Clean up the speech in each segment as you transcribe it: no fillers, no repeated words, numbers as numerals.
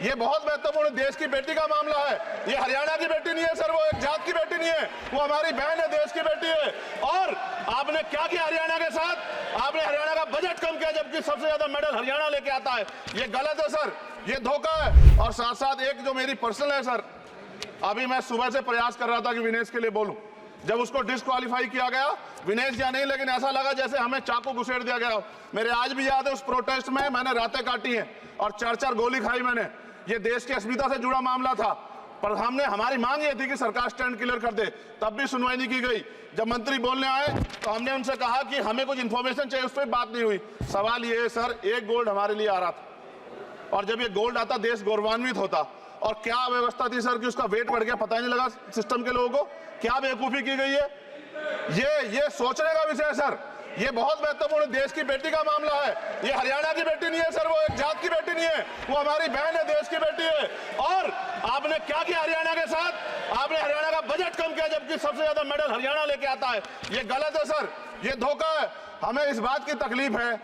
ये बहुत महत्वपूर्ण देश की बेटी का मामला है। ये हरियाणा की बेटी नहीं है सर, वो एक जात की बेटी नहीं है, वो हमारी बहन है, देश की बेटी है। और आपने क्या किया हरियाणा के साथ? आपने हरियाणा का बजट कम किया, जबकि सबसे ज्यादा मेडल हरियाणा लेके आता है। ये गलत है सर, ये धोखा है। और साथ साथ एक जो मेरी पर्सनल है सर, अभी मैं सुबह से प्रयास कर रहा था कि विनेश के लिए बोलूं। जब उसको डिस्क्वालीफाई किया गया, विनेश या नहीं, लेकिन ऐसा लगा जैसे हमें चाकू घुसेड़ दिया गया। मेरे आज भी याद है उस प्रोटेस्ट में मैंने रातें काटी हैं और 4-4 गोली खाई मैंने। ये देश की अस्मिता से जुड़ा मामला था, पर हमने हमारी मांग ये थी कि सरकार स्टैंड क्लियर कर दे, तब भी सुनवाई नहीं की गई। जब मंत्री बोलने आए तो हमने उनसे कहा कि हमें कुछ इंफॉर्मेशन चाहिए, उस पर बात नहीं हुई। सवाल ये है सर, एक गोल्ड हमारे लिए आ रहा था, और जब ये गोल्ड आता देश गौरवान्वित होता। और क्या व्यवस्था थी सर कि उसका वेट बढ़ गया, पता ही नहीं लगा सिस्टम के लोगों को। क्या बेवकूफी की गई है, ये सोचने का विषय है सर। ये बहुत महत्वपूर्ण देश की बेटी का मामला है। ये हरियाणा की बेटी नहीं है सर, वो एक जात की बेटी नहीं है, वो हमारी बहन है, देश की बेटी है। और आपने क्या किया हरियाणा के साथ? आपने हरियाणा का बजट कम किया, जबकि सबसे ज्यादा मेडल हरियाणा लेके आता है। ये गलत है सर, ये धोखा है। हमें इस बात की तकलीफ है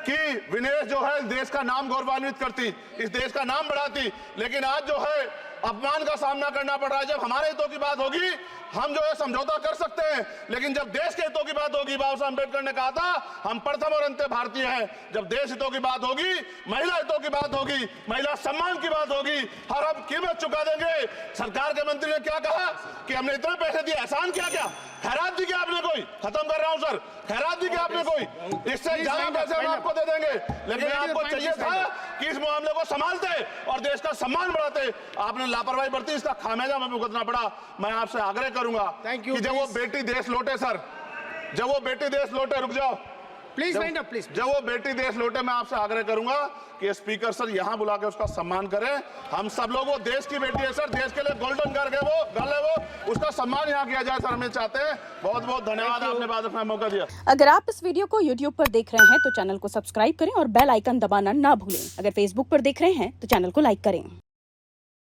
कि विनेश जो है देश का नाम गौरवान्वित करती, इस देश का नाम बढ़ाती, लेकिन आज जो है अपमान का सामना करना पड़ रहा है। जब हमारे हितों की बात होगी हम जो है समझौता कर सकते हैं, लेकिन जब देश के हितों की बात होगी, बाबा साहब अम्बेडकर ने कहा था हम प्रथम और अंत्य भारतीय हैं। जब देश हितों की बात होगी, महिला हितों की बात होगी, महिला सम्मान की बात होगी, हर हम कीमत चुका देंगे। सरकार के मंत्री ने क्या कहा कि हमने इतने पैसे दिए, एहसान किया क्या? खैरात दी क्या आपने कोई? खत्म कर रहा हूं सर, खैरात दी क्या आपने कोई? इससे ज्यादा पैसे हम आपको दे देंगे, लेकिन आपको चाहिए था कि इस मामले को संभालते और देश का सम्मान बढ़ाते। आपने लापरवाही बरती, इसका खामियाजा हमें भुगतना पड़ा। मैं आपसे आग्रह करूंगा कि जब वो बेटी देश लौटे सर, जब वो बेटी देश लौटे, रुक जाओ प्लीज, जब वो बेटी देश लौटे, मैं आपसे आग्रह करूंगा कि स्पीकर सर यहां बुला के उसका सम्मान करें। हम सब लोग, वो देश की बेटी है सर, देश के लिए गोल्डन गर्ल है वो, उसका सम्मान यहां किया जाए सर, हमें चाहते हैं। बहुत बहुत धन्यवाद, आपने बात रखने का मौका दिया। अगर आप इस वीडियो को YouTube पर देख रहे हैं तो चैनल को सब्सक्राइब करें और बेल आइकन दबाना ना भूलें। अगर Facebook पर देख रहे हैं तो चैनल को लाइक करें।